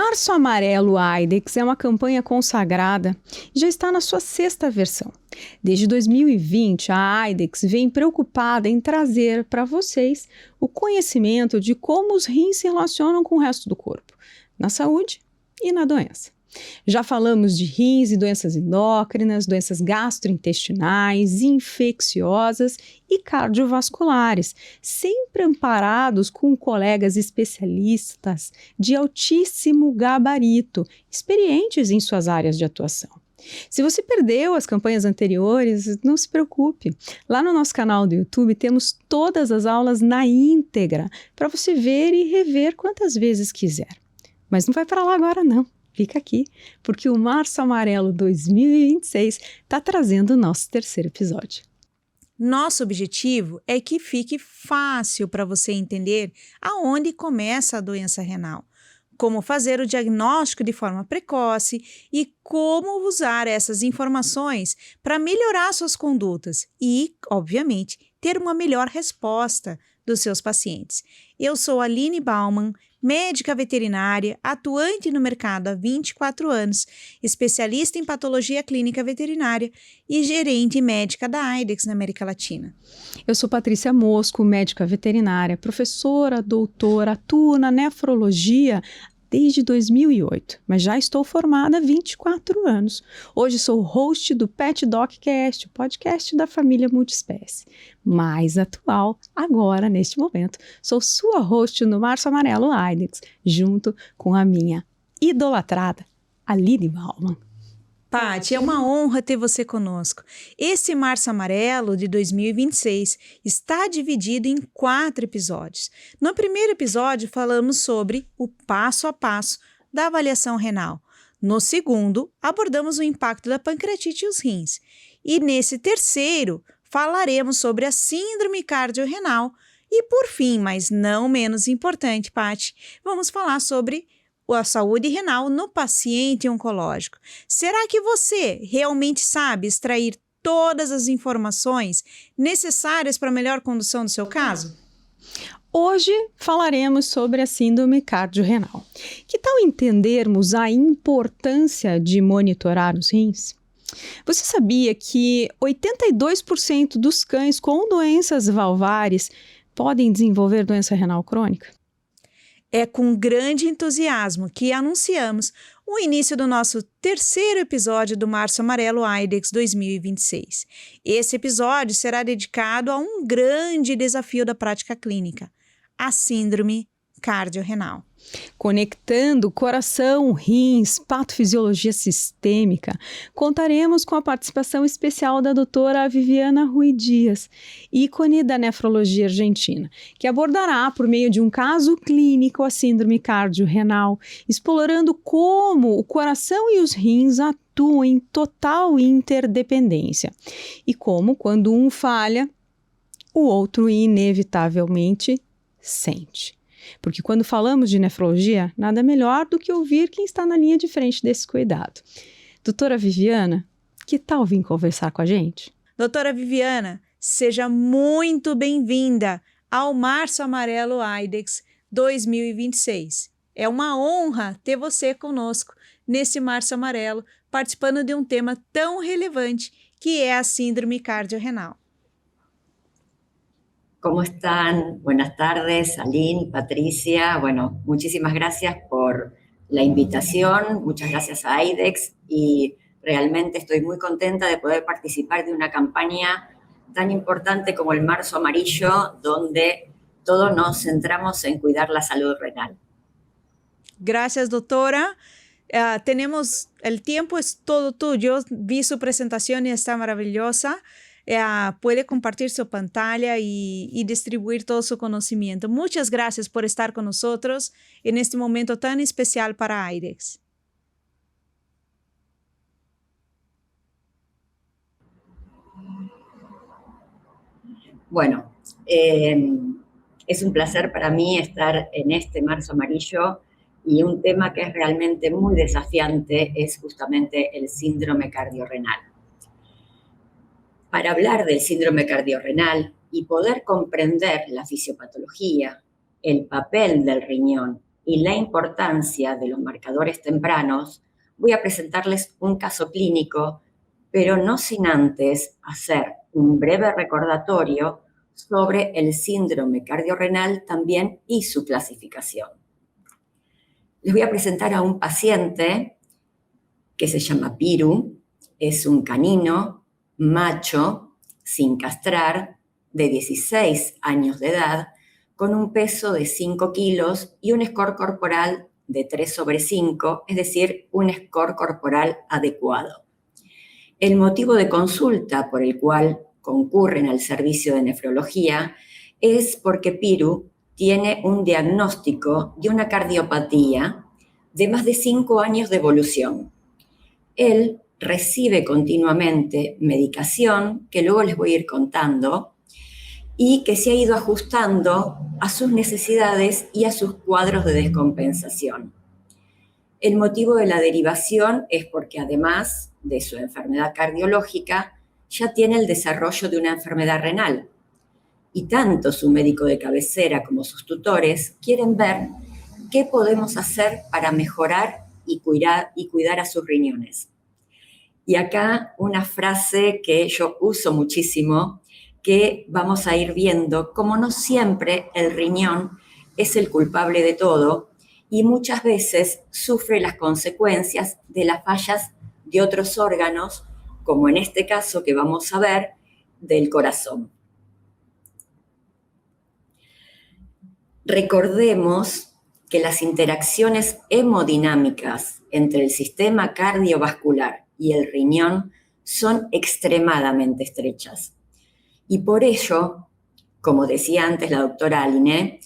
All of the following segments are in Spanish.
Março Amarelo AIDS é uma campanha consagrada e já está na sua 6ª versão. Desde 2020, a AIDS vem preocupada em trazer para vocês o conhecimento de como os rins se relacionam com o resto do corpo, na saúde e na doença. Já falamos de rins e doenças endócrinas, doenças gastrointestinais, infecciosas e cardiovasculares, sempre amparados com colegas especialistas de altíssimo gabarito, experientes em suas áreas de atuação. Se você perdeu as campanhas anteriores, não se preocupe. Lá no nosso canal do YouTube temos todas as aulas na íntegra para você ver e rever quantas vezes quiser. Mas não vai para lá agora não. Fica aqui, porque o Março Amarelo 2026 está trazendo o nosso 3º episódio. Nosso objetivo é que fique fácil para você entender aonde começa a doença renal, como fazer o diagnóstico de forma precoce e como usar essas informações para melhorar suas condutas e, obviamente, ter uma melhor resposta dos seus pacientes. Eu sou Aline Baumann, médica veterinária, atuante no mercado há 24 anos, especialista em patologia clínica veterinária e gerente médica da AIDS na América Latina. Eu sou Patrícia Mosco, médica veterinária, professora, doutora, atuo na nefrologia desde 2008, mas já estou formada há 24 anos. Hoje sou host do Pet Doccast, o podcast da família multiespécie. Mais atual, agora, neste momento, sou sua host no Março Amarelo AIDS, junto com a minha idolatrada Aline Baumann. Paty, é uma honra ter você conosco. Esse Março Amarelo de 2026 está dividido em 4 episódios. No primeiro episódio, falamos sobre o passo a passo da avaliação renal. No segundo, abordamos o impacto da pancreatite e os rins. E nesse terceiro, falaremos sobre a síndrome cardiorrenal. E por fim, mas não menos importante, Paty, vamos falar sobre a saúde renal no paciente oncológico. Será que você realmente sabe extrair todas as informações necessárias para a melhor condução do seu caso? Hoje falaremos sobre a síndrome cardiorrenal. Que tal entendermos a importância de monitorar os rins? Você sabia que 82% dos cães com doenças valvares podem desenvolver doença renal crônica? É com grande entusiasmo que anunciamos o início do nosso 3º episódio do Março Amarelo AIDS 2026. Esse episódio será dedicado a um grande desafio da prática clínica, a síndrome cardiorrenal. Conectando coração, rins, patofisiologia sistêmica, contaremos com a participação especial da doutora Viviana Rui Dias, ícone da nefrologia argentina, que abordará por meio de um caso clínico a síndrome cardiorrenal, explorando como o coração e os rins atuam em total interdependência e como, quando um falha, o outro inevitavelmente sente. Porque quando falamos de nefrologia, nada melhor do que ouvir quem está na linha de frente desse cuidado. Doutora Viviana, que tal vir conversar com a gente? Doutora Viviana, seja muito bem-vinda ao Março Amarelo AIDS 2026. É uma honra ter você conosco nesse Março Amarelo, participando de um tema tão relevante que é a síndrome cardiorrenal. ¿Cómo están? Buenas tardes, Aline, Patricia. Bueno, muchísimas gracias por la invitación, muchas gracias a AIDS y realmente estoy muy contenta de poder participar de una campaña tan importante como el Marzo Amarillo, donde todos nos centramos en cuidar la salud renal. Gracias, doctora. El tiempo es todo tuyo. Vi su presentación y está maravillosa. Puede compartir su pantalla y distribuir todo su conocimiento. Muchas gracias por estar con nosotros en este momento tan especial para AIDS. Bueno, es un placer para mí estar en este Marzo Amarillo y un tema que es realmente muy desafiante es justamente el síndrome cardiorrenal. Para hablar del síndrome cardiorrenal y poder comprender la fisiopatología, el papel del riñón y la importancia de los marcadores tempranos, voy a presentarles un caso clínico, pero no sin antes hacer un breve recordatorio sobre el síndrome cardiorrenal también y su clasificación. Les voy a presentar a un paciente que se llama Piru, es un canino macho sin castrar de 16 años de edad, con un peso de 5 kilos y un score corporal de 3/5, es decir, un score corporal adecuado. El motivo de consulta por el cual concurren al servicio de nefrología es porque Piru tiene un diagnóstico de una cardiopatía de más de 5 años de evolución. Él recibe continuamente medicación, que luego les voy a ir contando, y que se ha ido ajustando a sus necesidades y a sus cuadros de descompensación. El motivo de la derivación es porque además de su enfermedad cardiológica, ya tiene el desarrollo de una enfermedad renal. Y tanto su médico de cabecera como sus tutores quieren ver qué podemos hacer para mejorar y cuidar a sus riñones. Y acá una frase que yo uso muchísimo, que vamos a ir viendo cómo no siempre el riñón es el culpable de todo y muchas veces sufre las consecuencias de las fallas de otros órganos, como en este caso que vamos a ver, del corazón. Recordemos que las interacciones hemodinámicas entre el sistema cardiovascular y el riñón son extremadamente estrechas. Y por ello, como decía antes la doctora Aline,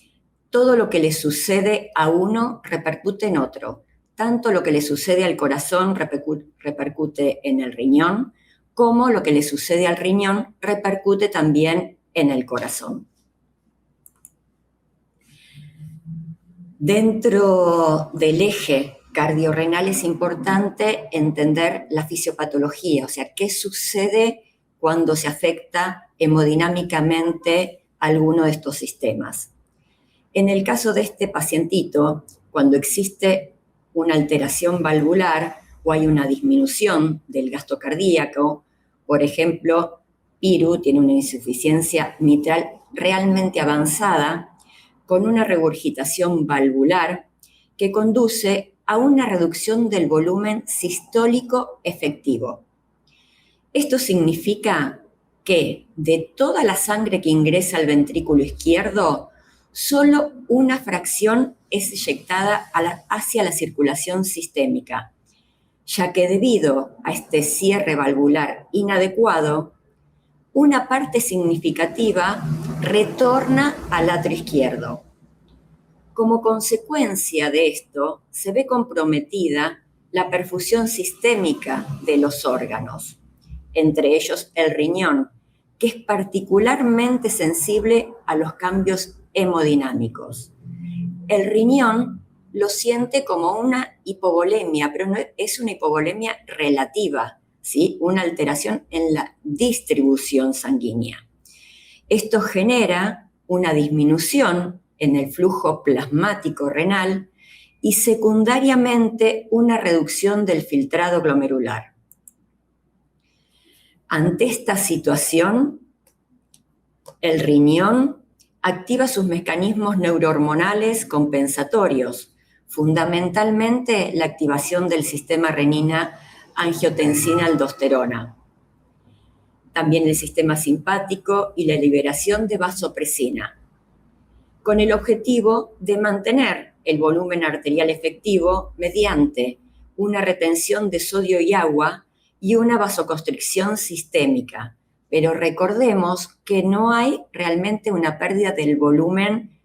todo lo que le sucede a uno repercute en otro. Tanto lo que le sucede al corazón repercute en el riñón, como lo que le sucede al riñón repercute también en el corazón. Dentro del eje cardiorrenal es importante entender la fisiopatología, o sea, qué sucede cuando se afecta hemodinámicamente alguno de estos sistemas. En el caso de este pacientito, cuando existe una alteración valvular o hay una disminución del gasto cardíaco, por ejemplo, Piru tiene una insuficiencia mitral realmente avanzada, con una regurgitación valvular que conduce a una reducción del volumen sistólico efectivo. Esto significa que de toda la sangre que ingresa al ventrículo izquierdo, solo una fracción es eyectada hacia la circulación sistémica, ya que debido a este cierre valvular inadecuado, una parte significativa retorna al atrio izquierdo. Como consecuencia de esto, se ve comprometida la perfusión sistémica de los órganos, entre ellos el riñón, que es particularmente sensible a los cambios hemodinámicos. El riñón lo siente como una hipovolemia, pero no es una hipovolemia relativa, ¿sí? Una alteración en la distribución sanguínea. Esto genera una disminución en el flujo plasmático renal y secundariamente una reducción del filtrado glomerular. Ante esta situación, el riñón activa sus mecanismos neurohormonales compensatorios, fundamentalmente la activación del sistema renina-angiotensina-aldosterona, también el sistema simpático y la liberación de vasopresina, con el objetivo de mantener el volumen arterial efectivo mediante una retención de sodio y agua y una vasoconstricción sistémica. Pero recordemos que no hay realmente una pérdida del volumen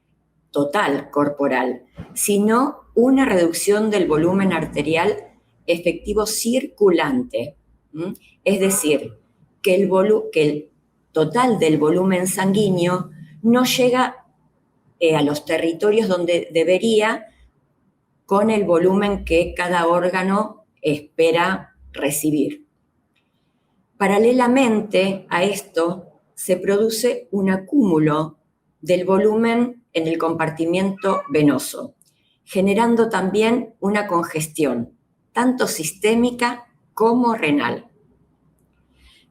total corporal, sino una reducción del volumen arterial efectivo circulante. Es decir, que el total del volumen sanguíneo no llega a los territorios donde debería, con el volumen que cada órgano espera recibir. Paralelamente a esto, se produce un acúmulo del volumen en el compartimiento venoso. generando también una congestión, tanto sistémica como renal.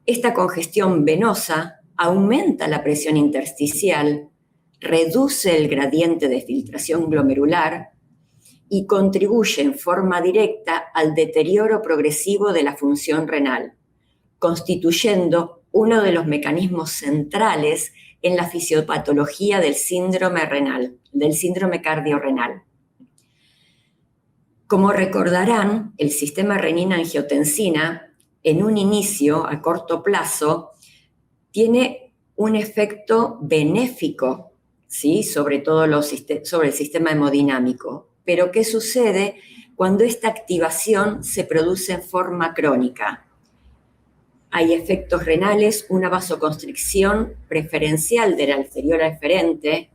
Esta congestión venosa aumenta la presión intersticial, reduce el gradiente de filtración glomerular y contribuye en forma directa al deterioro progresivo de la función renal, constituyendo uno de los mecanismos centrales en la fisiopatología del síndrome renal, del síndrome cardiorrenal. Como recordarán, el sistema renina-angiotensina, en un inicio, a corto plazo, tiene un efecto benéfico, ¿sí?, sobre el sistema hemodinámico. Pero ¿qué sucede cuando esta activación se produce en forma crónica? Hay efectos renales, una vasoconstricción preferencial de la arteriola eferente,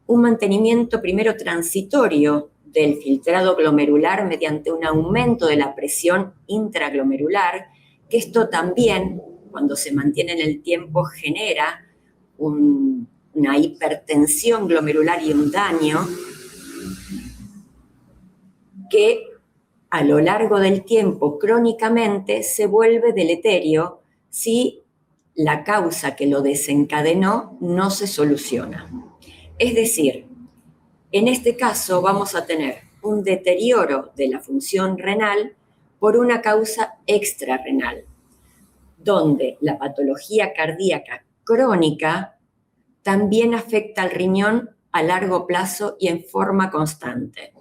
un mantenimiento primero transitorio del filtrado glomerular mediante un aumento de la presión intraglomerular, que esto también, cuando se mantiene en el tiempo, genera una hipertensión glomerular y un daño que a lo largo del tiempo crónicamente se vuelve deleterio si la causa que lo desencadenó no se soluciona. Es decir, en este caso vamos a tener un deterioro de la función renal por una causa extrarrenal, donde la patología cardíaca crónica también afecta al riñón a largo plazo y en forma constante.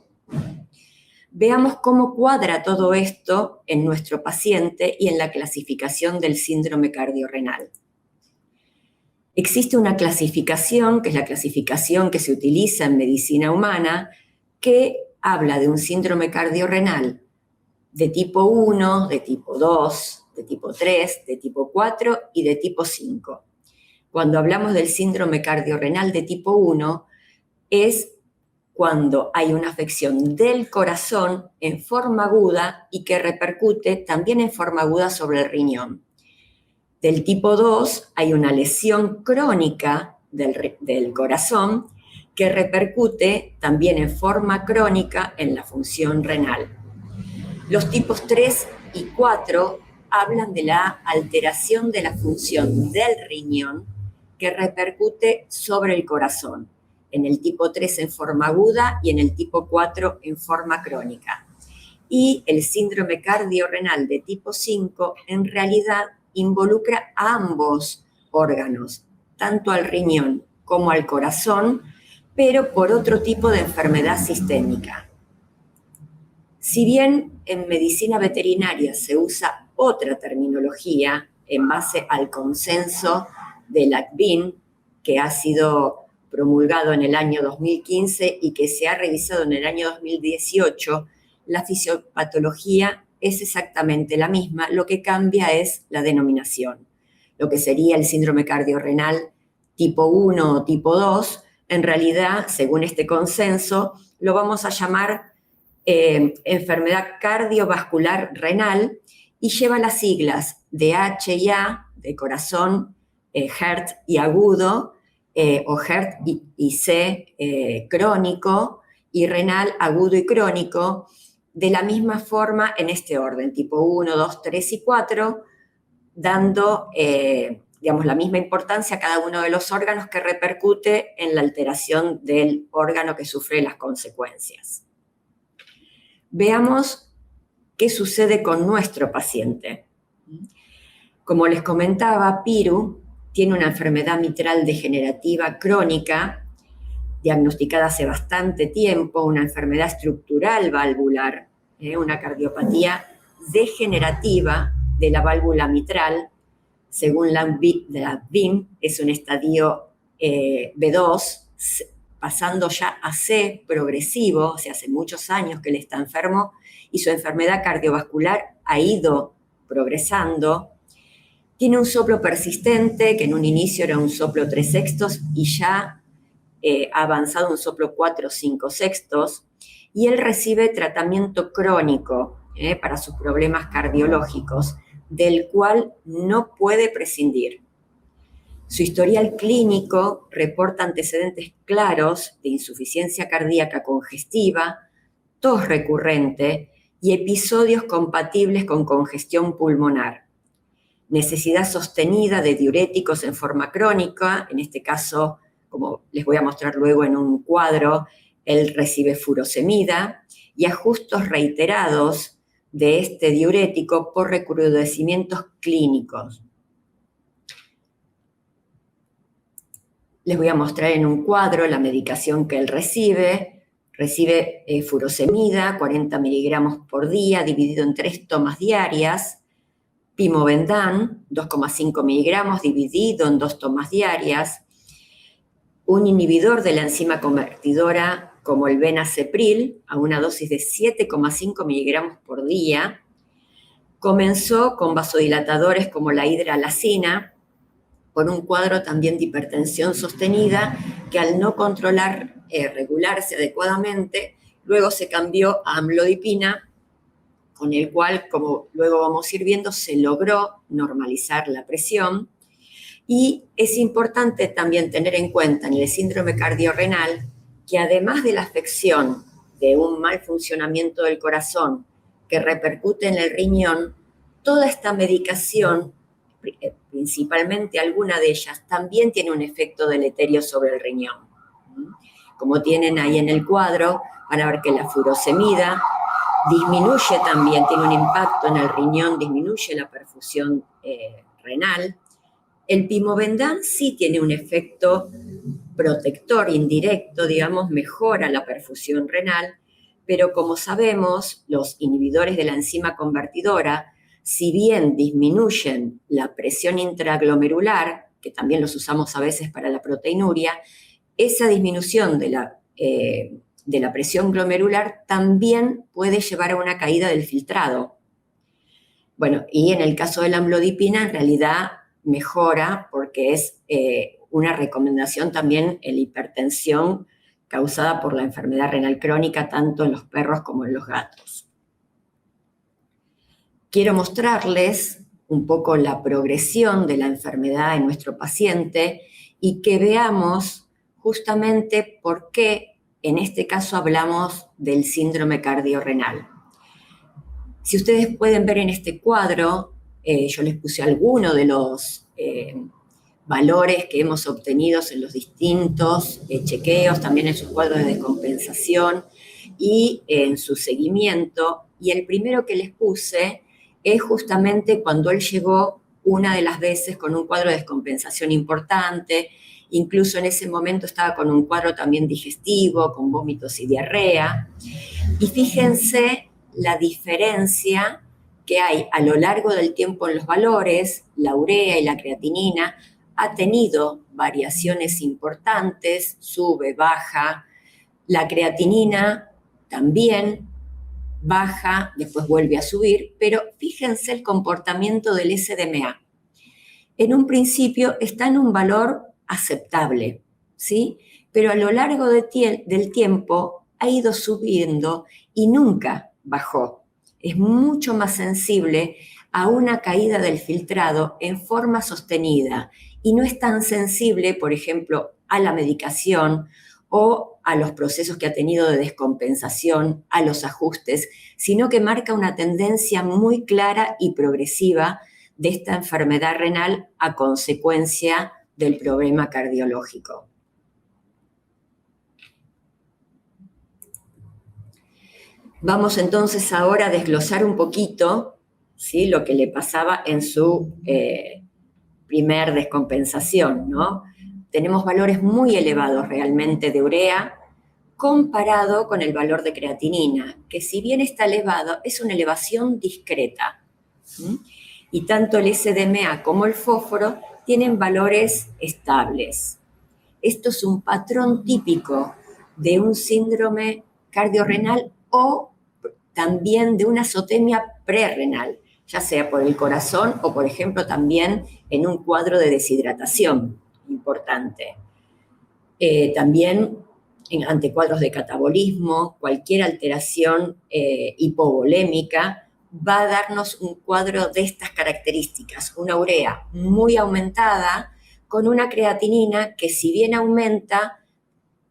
Veamos cómo cuadra todo esto en nuestro paciente y en la clasificación del síndrome cardiorrenal. Existe una clasificación, que es la clasificación que se utiliza en medicina humana, que habla de un síndrome cardiorrenal de tipo 1, de tipo 2, de tipo 3, de tipo 4 y de tipo 5. Cuando hablamos del síndrome cardiorrenal de tipo 1, es cuando hay una afección del corazón en forma aguda y que repercute también en forma aguda sobre el riñón. Del tipo 2 hay una lesión crónica del corazón que repercute también en forma crónica en la función renal. Los tipos 3 y 4 hablan de la alteración de la función del riñón que repercute sobre el corazón. En el tipo 3 en forma aguda y en el tipo 4 en forma crónica. Y el síndrome cardiorrenal de tipo 5 en realidad involucra a ambos órganos, tanto al riñón como al corazón, pero por otro tipo de enfermedad sistémica. Si bien en medicina veterinaria se usa otra terminología en base al consenso de la CVIN, que ha sido promulgado en el año 2015 y que se ha revisado en el año 2018, la fisiopatología es exactamente la misma, lo que cambia es la denominación. Lo que sería el síndrome cardiorrenal tipo 1 o tipo 2, en realidad, según este consenso, lo vamos a llamar enfermedad cardiovascular renal y lleva las siglas de H y A, de corazón, HERT y agudo, o HERT y C, crónico, y renal agudo y crónico, de la misma forma en este orden, tipo 1, 2, 3 y 4, dando la misma importancia a cada uno de los órganos que repercute en la alteración del órgano que sufre las consecuencias. Veamos qué sucede con nuestro paciente. Como les comentaba, Piru tiene una enfermedad mitral degenerativa crónica, diagnosticada hace bastante tiempo, una enfermedad estructural valvular, una cardiopatía degenerativa de la válvula mitral, según la VIM, es un estadio B2, pasando ya a C progresivo, o sea, hace muchos años que él está enfermo, y su enfermedad cardiovascular ha ido progresando. Tiene un soplo persistente, que en un inicio era un soplo 3/6 y ya ha avanzado a un soplo 4/5, y él recibe tratamiento crónico para sus problemas cardiológicos, del cual no puede prescindir. Su historial clínico reporta antecedentes claros de insuficiencia cardíaca congestiva, tos recurrente y episodios compatibles con congestión pulmonar. Necesidad sostenida de diuréticos en forma crónica, en este caso, como les voy a mostrar luego en un cuadro, él recibe furosemida, y ajustes reiterados de este diurético por recrudecimientos clínicos. Les voy a mostrar en un cuadro la medicación que él recibe. Recibe furosemida, 40 miligramos por día, dividido en 3 tomas diarias. Pimobendan, 2,5 miligramos, dividido en 2 tomas diarias. Un inhibidor de la enzima convertidora como el benacepril, a una dosis de 7,5 miligramos por día. Comenzó con vasodilatadores como la hidralazina, con un cuadro también de hipertensión sostenida que al no regularse adecuadamente, luego se cambió a amlodipina, con el cual, como luego vamos a ir viendo, se logró normalizar la presión. Y es importante también tener en cuenta en el síndrome cardiorrenal que además de la afección de un mal funcionamiento del corazón que repercute en el riñón, toda esta medicación, principalmente alguna de ellas, también tiene un efecto deleterio sobre el riñón. Como tienen ahí en el cuadro, van a ver que la furosemida disminuye también, tiene un impacto en el riñón, disminuye la perfusión renal. El pimobendan sí tiene un efecto protector indirecto, digamos, mejora la perfusión renal, pero como sabemos, los inhibidores de la enzima convertidora, si bien disminuyen la presión intraglomerular, que también los usamos a veces para la proteinuria, esa disminución de la presión glomerular también puede llevar a una caída del filtrado. Bueno, y en el caso de la amlodipina, en realidad mejora porque es una recomendación también en la hipertensión causada por la enfermedad renal crónica, tanto en los perros como en los gatos. Quiero mostrarles un poco la progresión de la enfermedad en nuestro paciente y que veamos justamente por qué en este caso hablamos del síndrome cardiorrenal. Si ustedes pueden ver en este cuadro, yo les puse algunos de los valores que hemos obtenido en los distintos chequeos, también en sus cuadros de descompensación y en su seguimiento. Y el primero que les puse es justamente cuando él llegó una de las veces con un cuadro de descompensación importante, incluso en ese momento estaba con un cuadro también digestivo, con vómitos y diarrea. Y fíjense la diferencia que hay a lo largo del tiempo en los valores. La urea y la creatinina ha tenido variaciones importantes, sube, baja. La creatinina también baja, después vuelve a subir, pero fíjense el comportamiento del SDMA. En un principio está en un valor aceptable, ¿sí? Pero a lo largo del tiempo ha ido subiendo y nunca bajó. Es mucho más sensible a una caída del filtrado en forma sostenida y no es tan sensible, por ejemplo, a la medicación o a los procesos que ha tenido de descompensación, a los ajustes, sino que marca una tendencia muy clara y progresiva de esta enfermedad renal a consecuencia del problema cardiológico. Vamos entonces ahora a desglosar un poquito, ¿sí?, lo que le pasaba en su primer descompensación, ¿no? Tenemos valores muy elevados realmente de urea comparado con el valor de creatinina, que si bien está elevado, es una elevación discreta. Y tanto el SDMA como el fósforo tienen valores estables. Esto es un patrón típico de un síndrome cardiorrenal o también de una azotemia prerrenal, ya sea por el corazón o, por ejemplo, también en un cuadro de deshidratación importante. También ante cuadros de catabolismo, cualquier alteración hipovolémica va a darnos un cuadro de estas características, una urea muy aumentada con una creatinina que si bien aumenta,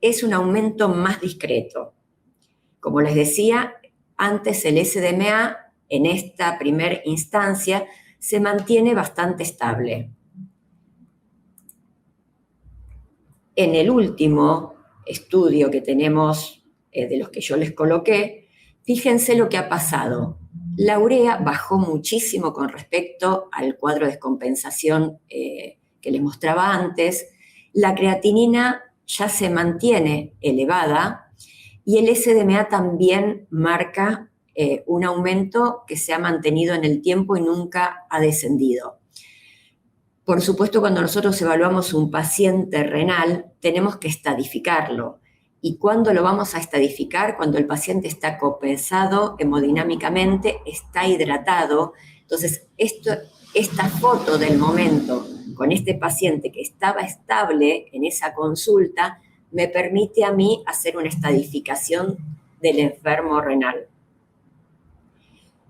es un aumento más discreto. Como les decía, antes el SDMA en esta primera instancia se mantiene bastante estable. En el último estudio que tenemos, de los que yo les coloqué, fíjense lo que ha pasado. La urea bajó muchísimo con respecto al cuadro de descompensación que les mostraba antes. La creatinina ya se mantiene elevada y el SDMA también marca un aumento que se ha mantenido en el tiempo y nunca ha descendido. Por supuesto, cuando nosotros evaluamos un paciente renal, tenemos que estadificarlo. ¿Y cuándo lo vamos a estadificar? Cuando el paciente está compensado hemodinámicamente, está hidratado. Entonces, esta foto del momento con este paciente que estaba estable en esa consulta me permite a mí hacer una estadificación del enfermo renal.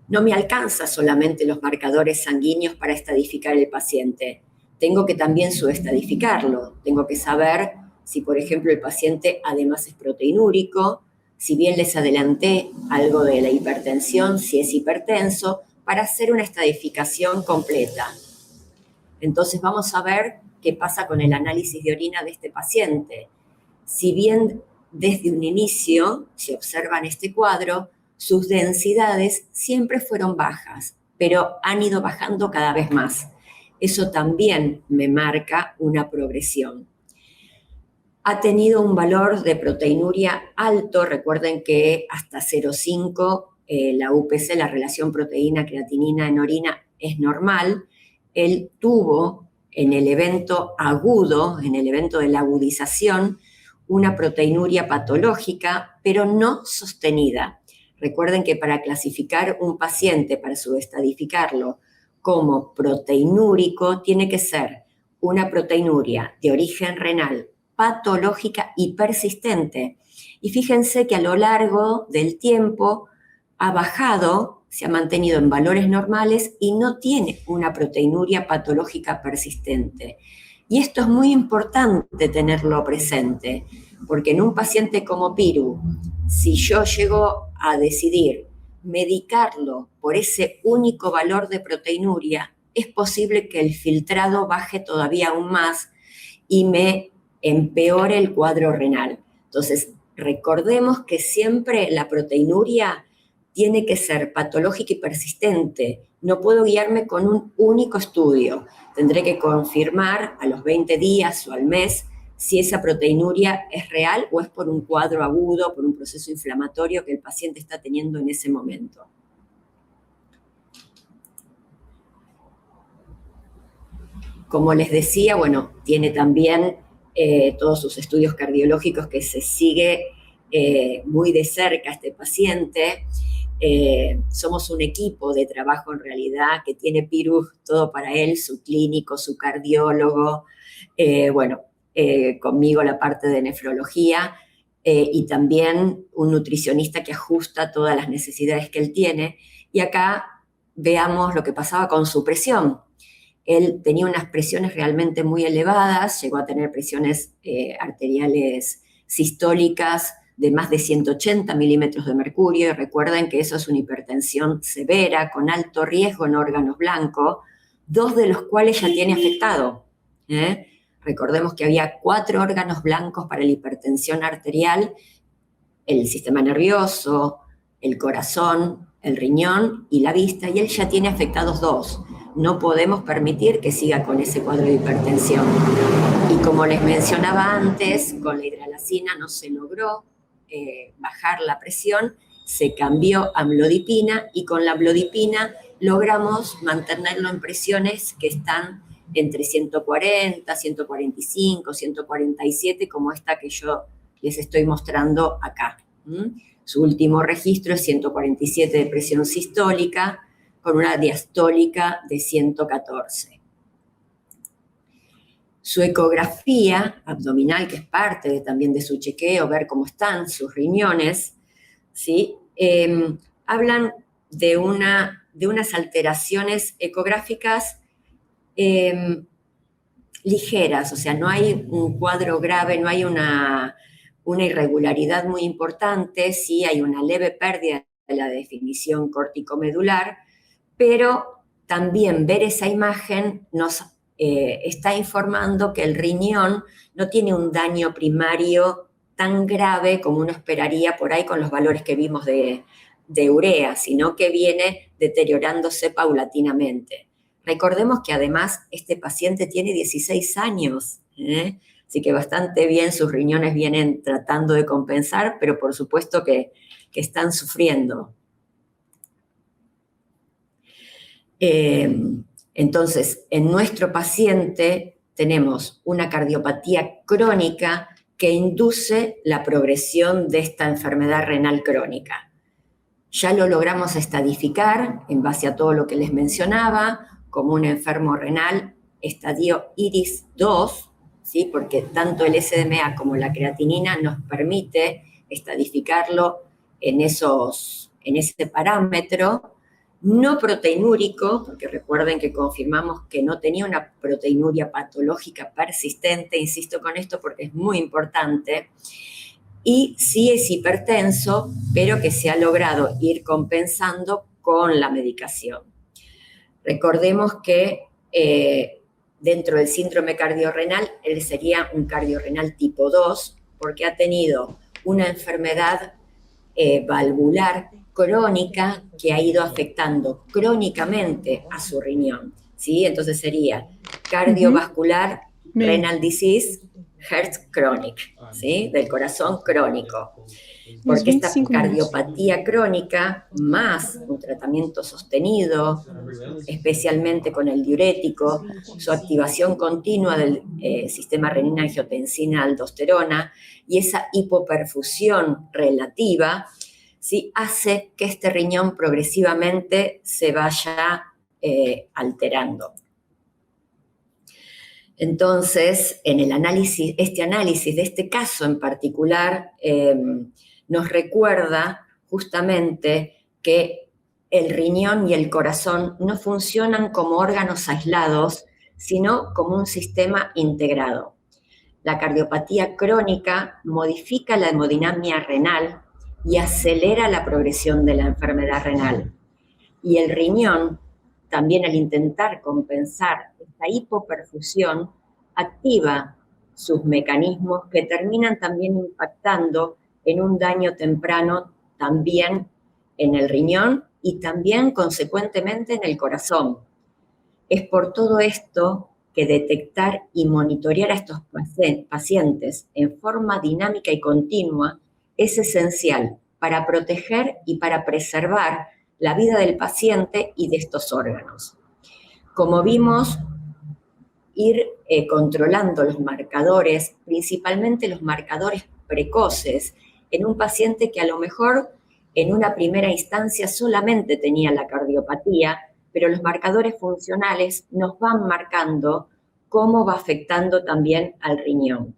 No me alcanza solamente los marcadores sanguíneos para estadificar el paciente. Tengo que también subestadificarlo. Tengo que saber si, por ejemplo, el paciente además es proteinúrico, si bien les adelanté algo de la hipertensión, si es hipertenso, para hacer una estadificación completa. Entonces vamos a ver qué pasa con el análisis de orina de este paciente. Si bien desde un inicio, si observan este cuadro, sus densidades siempre fueron bajas, pero han ido bajando cada vez más. Eso también me marca una progresión. Ha tenido un valor de proteinuria alto. Recuerden que hasta 0,5 la UPC, la relación proteína-creatinina en orina, es normal. Él tuvo en el evento agudo, en el evento de la agudización, una proteinuria patológica, pero no sostenida. Recuerden que para clasificar un paciente, para subestadificarlo como proteinúrico, tiene que ser una proteinuria de origen renal patológica y persistente. Y fíjense que a lo largo del tiempo ha bajado, se ha mantenido en valores normales y no tiene una proteinuria patológica persistente. Y esto es muy importante tenerlo presente, porque en un paciente como Piru, si yo llego a decidir medicarlo por ese único valor de proteinuria, es posible que el filtrado baje todavía aún más y me empeore el cuadro renal. Entonces, recordemos que siempre la proteinuria tiene que ser patológica y persistente. No puedo guiarme con un único estudio. Tendré que confirmar a los 20 días o al mes si esa proteinuria es real o es por un cuadro agudo, por un proceso inflamatorio que el paciente está teniendo en ese momento. Como les decía, bueno, tiene también todos sus estudios cardiológicos que se sigue muy de cerca a este paciente. Somos un equipo de trabajo en realidad que tiene Piru todo para él, su clínico, su cardiólogo, conmigo la parte de nefrología y también un nutricionista que ajusta todas las necesidades que él tiene. Y acá veamos lo que pasaba con su presión. Él tenía unas presiones realmente muy elevadas, llegó a tener presiones arteriales sistólicas de más de 180 milímetros de mercurio, y recuerden que eso es una hipertensión severa, con alto riesgo en órganos blancos, 2 de los cuales ya tiene afectado. Recordemos que había 4 órganos blancos para la hipertensión arterial: el sistema nervioso, el corazón, el riñón y la vista, y él ya tiene afectados 2. No podemos permitir que siga con ese cuadro de hipertensión. Y como les mencionaba antes, con la hidralacina no se logró bajar la presión, se cambió a amlodipina y con la amlodipina logramos mantenerlo en presiones que están entre 140, 145, 147, como esta que yo les estoy mostrando acá. Su último registro es 147 de presión sistólica, con una diastólica de 114. Su ecografía abdominal, que es parte también de su chequeo, ver cómo están sus riñones, ¿sí? Hablan de unas alteraciones ecográficas ligeras, o sea, no hay un cuadro grave, no hay una una irregularidad muy importante, sí hay una leve pérdida de la definición corticomedular, pero también ver esa imagen nos está informando que el riñón no tiene un daño primario tan grave como uno esperaría por ahí con los valores que vimos de urea, sino que viene deteriorándose paulatinamente. Recordemos que además este paciente tiene 16 años, así que bastante bien, sus riñones vienen tratando de compensar, pero por supuesto que están sufriendo. Entonces, en nuestro paciente tenemos una cardiopatía crónica que induce la progresión de esta enfermedad renal crónica. Ya lo logramos estadificar en base a todo lo que les mencionaba, como un enfermo renal estadio IRIS 2, ¿sí? Porque tanto el SDMA como la creatinina nos permite estadificarlo en ese parámetro. No proteinúrico, porque recuerden que confirmamos que no tenía una proteinuria patológica persistente, insisto con esto porque es muy importante, y sí es hipertenso, pero que se ha logrado ir compensando con la medicación. Recordemos que dentro del síndrome cardiorrenal, él sería un cardiorrenal tipo 2, porque ha tenido una enfermedad valvular crónica que ha ido afectando crónicamente a su riñón, ¿sí? Entonces sería cardiovascular renal disease, heart chronic, ¿sí? Del corazón crónico. Porque esta cardiopatía crónica, más un tratamiento sostenido, especialmente con el diurético, su activación continua del sistema renina-angiotensina-aldosterona y esa hipoperfusión relativa, ¿sí? Hace que este riñón progresivamente se vaya alterando. Entonces, en el análisis de este caso en particular, nos recuerda justamente que el riñón y el corazón no funcionan como órganos aislados, sino como un sistema integrado. La cardiopatía crónica modifica la hemodinamia renal y acelera la progresión de la enfermedad renal. Y el riñón, también al intentar compensar esta hipoperfusión, activa sus mecanismos que terminan también impactando en un daño temprano también en el riñón y también consecuentemente en el corazón. Es por todo esto que detectar y monitorear a estos pacientes en forma dinámica y continua es esencial para proteger y para preservar la vida del paciente y de estos órganos. Como vimos, ir controlando los marcadores, principalmente los marcadores precoces, en un paciente que a lo mejor en una primera instancia solamente tenía la cardiopatía, pero los marcadores funcionales nos van marcando cómo va afectando también al riñón.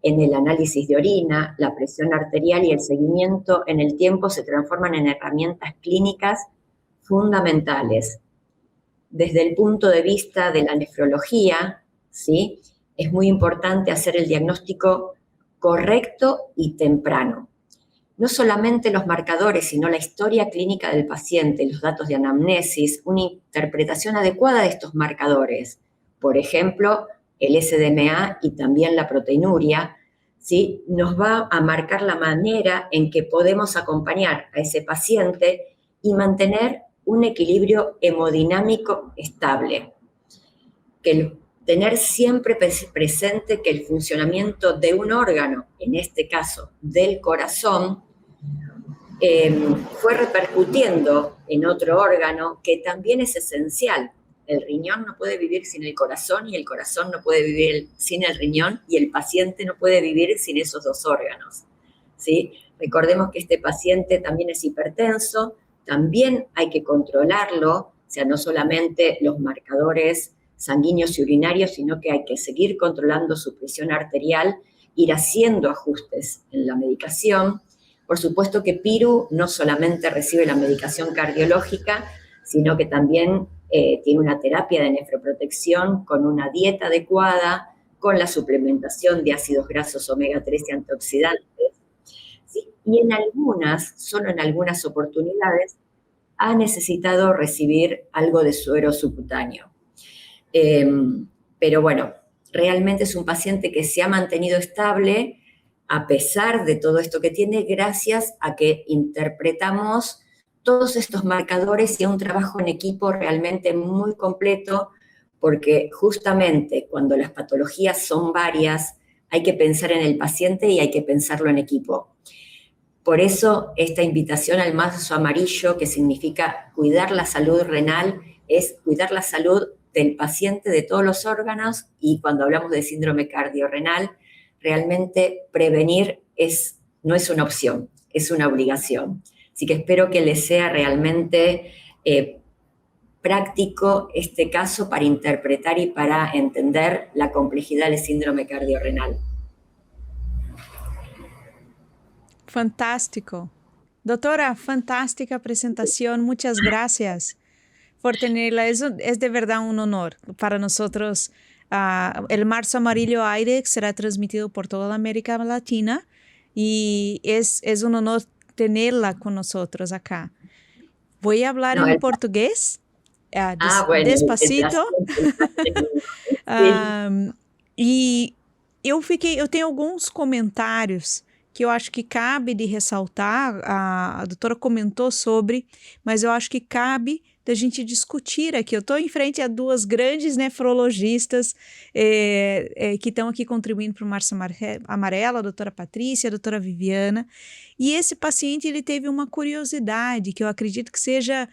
En el análisis de orina, la presión arterial y el seguimiento en el tiempo se transforman en herramientas clínicas fundamentales. Desde el punto de vista de la nefrología, ¿sí? Es muy importante hacer el diagnóstico correcto y temprano. No solamente los marcadores, sino la historia clínica del paciente, los datos de anamnesis, una interpretación adecuada de estos marcadores. Por ejemplo, el SDMA y también la proteinuria, ¿sí? Nos va a marcar la manera en que podemos acompañar a ese paciente y mantener un equilibrio hemodinámico estable. Tener siempre presente que el funcionamiento de un órgano, en este caso del corazón, fue repercutiendo en otro órgano que también es esencial. El riñón no puede vivir sin el corazón y el corazón no puede vivir sin el riñón y el paciente no puede vivir sin esos dos órganos, ¿sí? Recordemos que este paciente también es hipertenso, también hay que controlarlo, o sea, no solamente los marcadores sanguíneos y urinarios, sino que hay que seguir controlando su presión arterial, ir haciendo ajustes en la medicación. Por supuesto que Piru no solamente recibe la medicación cardiológica, sino que también tiene una terapia de nefroprotección con una dieta adecuada, con la suplementación de ácidos grasos omega 3 y antioxidantes y en algunas, solo en algunas oportunidades, ha necesitado recibir algo de suero subcutáneo. Pero bueno, realmente es un paciente que se ha mantenido estable a pesar de todo esto que tiene, gracias a que interpretamos todos estos marcadores y a un trabajo en equipo realmente muy completo, porque justamente cuando las patologías son varias, hay que pensar en el paciente y hay que pensarlo en equipo. Por eso esta invitación al mazo amarillo, que significa cuidar la salud renal, es cuidar la salud del paciente, de todos los órganos, y cuando hablamos de síndrome cardiorrenal, realmente prevenir no es una opción, es una obligación. Así que espero que les sea realmente práctico este caso para interpretar y para entender la complejidad del síndrome cardiorrenal. Fantástico. Doctora, fantástica presentación. Muchas gracias por tenerla. Es de verdad un honor para nosotros. El Marzo Amarillo IDEX será transmitido por toda la América Latina y es un honor tenerla con nosotros acá. Voy a hablar en portugués, bueno, despacito. E eu tenho alguns comentários que eu acho que cabe de ressaltar, a doutora comentou sobre, mas eu acho que cabe da gente discutir aqui. Eu estou em frente a duas grandes nefrologistas que estão aqui contribuindo para o Março Amarelo, a doutora Patrícia, a doutora Viviana, e esse paciente ele teve uma curiosidade que eu acredito que seja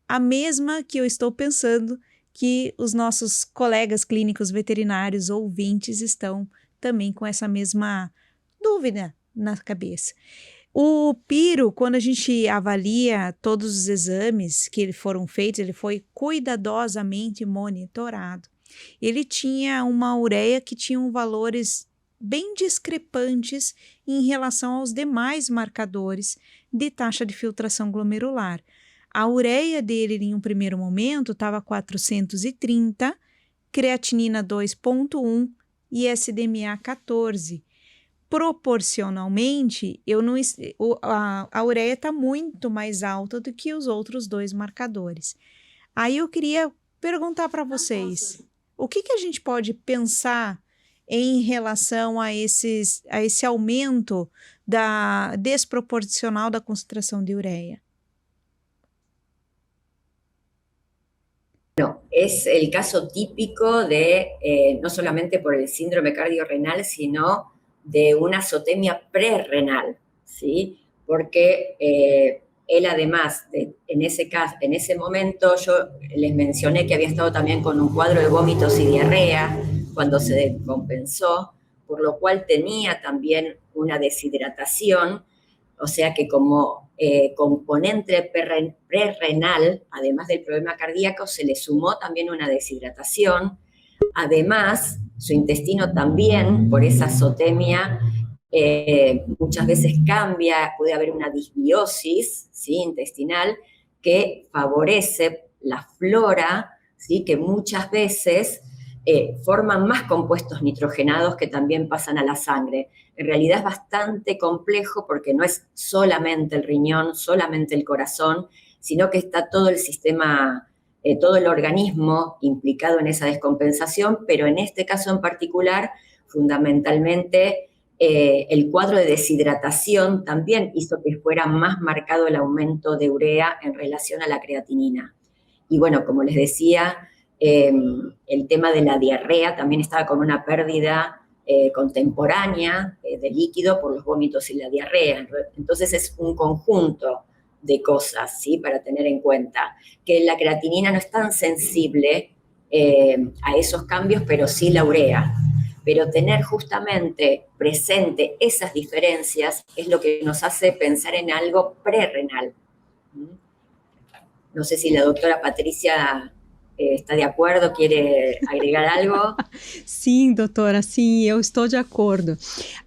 a mesma que eu estou pensando que os nossos colegas clínicos veterinários ouvintes estão também com essa mesma dúvida na cabeça. O Piro, quando a gente avalia todos os exames que foram feitos, ele foi cuidadosamente monitorado. Ele tinha uma ureia que tinha valores bem discrepantes em relação aos demais marcadores de taxa de filtração glomerular. A ureia dele, em um primeiro momento, estava 430, creatinina 2,1 e SDMA 14. Proporcionalmente, a ureia está muito mais alta do que os outros dois marcadores. Aí eu queria perguntar para vocês, o que a gente pode pensar em relação a esse aumento desproporcional da concentração de ureia? Bueno, es el caso típico de, no solamente por el síndrome cardiorrenal, sino de una azotemia prerrenal, ¿sí? Porque él además, en ese momento, yo les mencioné que había estado también con un cuadro de vómitos y diarrea cuando se descompensó, por lo cual tenía también una deshidratación, o sea que como componente prerrenal, además del problema cardíaco, se le sumó también una deshidratación. Además, su intestino también, por esa azotemia, muchas veces cambia, puede haber una disbiosis, ¿sí?, intestinal que favorece la flora, ¿sí?, que muchas veces forman más compuestos nitrogenados que también pasan a la sangre. En realidad es bastante complejo porque no es solamente el riñón, solamente el corazón, sino que está todo el sistema, todo el organismo implicado en esa descompensación, pero en este caso en particular, fundamentalmente, el cuadro de deshidratación también hizo que fuera más marcado el aumento de urea en relación a la creatinina. Y bueno, como les decía, el tema de la diarrea también estaba con una pérdida contemporánea de líquido por los vómitos y la diarrea. Entonces es un conjunto de cosas, ¿sí?, para tener en cuenta, que la creatinina no es tan sensible a esos cambios, pero sí la urea. Pero tener justamente presente esas diferencias es lo que nos hace pensar en algo prerrenal. No sé si la doctora Patrícia está de acordo, quer agregar algo? Sim, doutora, sim, eu estou de acordo.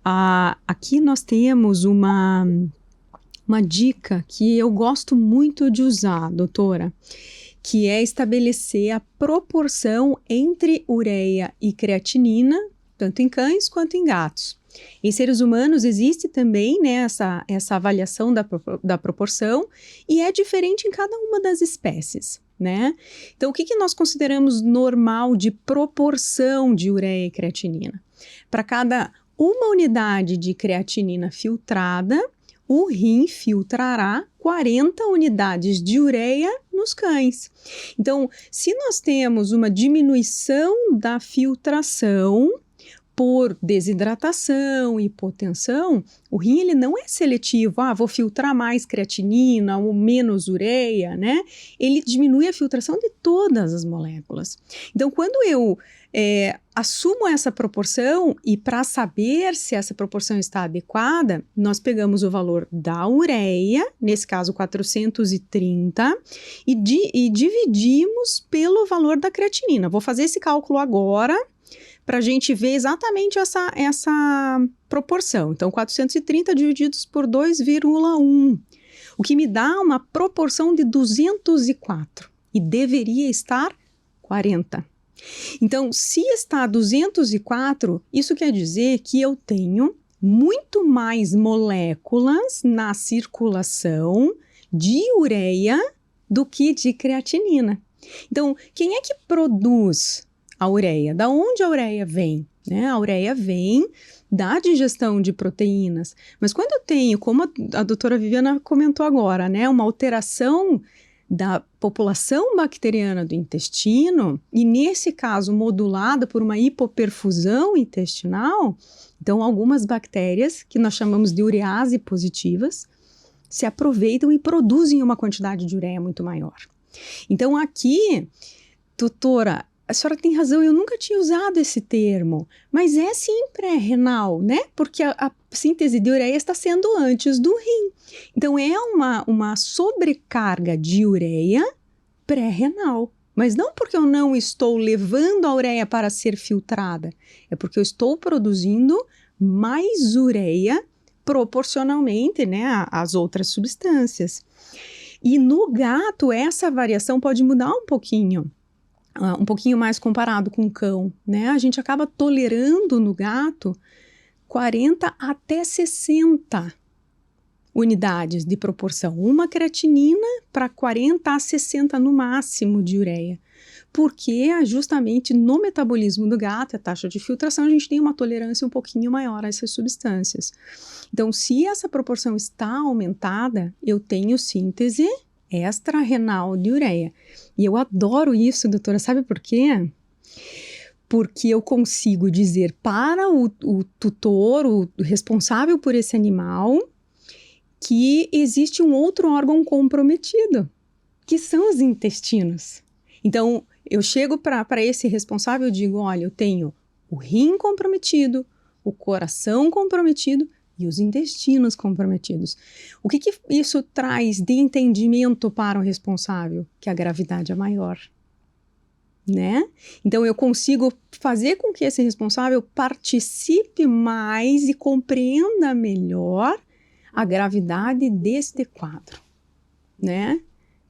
Aqui nós temos uma dica que eu gosto muito de usar, doutora, que é estabelecer a proporção entre ureia e creatinina, tanto em cães quanto em gatos. Em seres humanos existe também, né, essa avaliação da proporção e é diferente em cada uma das espécies, né? Então, o que nós consideramos normal de proporção de ureia e creatinina? Para cada uma unidade de creatinina filtrada, o rim filtrará 40 unidades de ureia nos cães. Então, se nós temos uma diminuição da filtração por desidratação, hipotensão, o rim ele não é seletivo, vou filtrar mais creatinina ou menos ureia, né? Ele diminui a filtração de todas as moléculas. Então, quando eu assumo essa proporção e para saber se essa proporção está adequada, nós pegamos o valor da ureia, nesse caso 430, e dividimos pelo valor da creatinina. Vou fazer esse cálculo agora, para a gente ver exatamente essa proporção. Então, 430 divididos por 2,1, o que me dá uma proporção de 204, e deveria estar 40. Então, se está 204, isso quer dizer que eu tenho muito mais moléculas na circulação de ureia do que de creatinina. Então, quem é que produz a ureia? Da onde a ureia vem? Né? A ureia vem da digestão de proteínas. Mas quando eu tenho, como a doutora Viviana comentou agora, né, uma alteração da população bacteriana do intestino, e nesse caso modulada por uma hipoperfusão intestinal, então algumas bactérias, que nós chamamos de urease positivas, se aproveitam e produzem uma quantidade de ureia muito maior. Então aqui, doutora, a senhora tem razão, eu nunca tinha usado esse termo, mas é sim pré-renal, né? Porque a síntese de ureia está sendo antes do rim. Então é uma sobrecarga de ureia pré-renal. Mas não porque eu não estou levando a ureia para ser filtrada, é porque eu estou produzindo mais ureia proporcionalmente, né, às outras substâncias. E no gato, essa variação pode mudar um pouquinho mais comparado com o cão, né? A gente acaba tolerando no gato 40 até 60 unidades de proporção. Uma creatinina para 40 a 60 no máximo de ureia. Porque justamente no metabolismo do gato, a taxa de filtração, a gente tem uma tolerância um pouquinho maior a essas substâncias. Então, se essa proporção está aumentada, eu tenho síntese extra-renal de ureia. E eu adoro isso, doutora, sabe por quê? Porque eu consigo dizer para o tutor, o responsável por esse animal, que existe um outro órgão comprometido, que são os intestinos. Então, eu chego para esse responsável e digo, olha, eu tenho o rim comprometido, o coração comprometido, e os intestinos comprometidos. O que isso traz de entendimento para o responsável? Que a gravidade é maior, né? Então, eu consigo fazer com que esse responsável participe mais e compreenda melhor a gravidade deste quadro, né?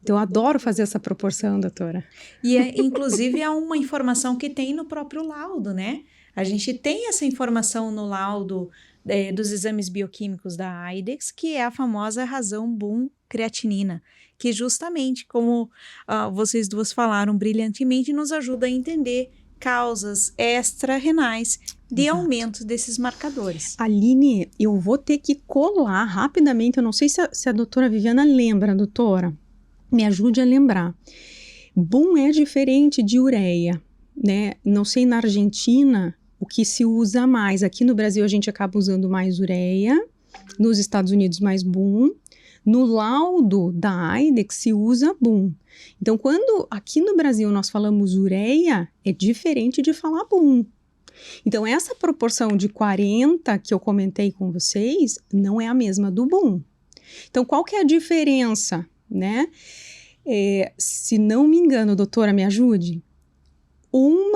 Então, eu adoro fazer essa proporção, doutora. E, inclusive, é uma informação que tem no próprio laudo, né? A gente tem essa informação no laudo dos exames bioquímicos da AIDEX, que é a famosa razão Boom-creatinina, que justamente, como vocês duas falaram brilhantemente, nos ajuda a entender causas extra-renais de aumento desses marcadores. Aline, eu vou ter que colar rapidamente, eu não sei se a doutora Viviana lembra, doutora, me ajude a lembrar. Boom é diferente de ureia, né? Não sei na Argentina o que se usa mais. Aqui no Brasil a gente acaba usando mais ureia, nos Estados Unidos mais Boom. No laudo da AIDEX se usa Boom. Então, quando aqui no Brasil nós falamos ureia, é diferente de falar Boom. Então, essa proporção de 40 que eu comentei com vocês não é a mesma do Boom. Então, qual que é a diferença, né? Se não me engano, doutora, me ajude. Um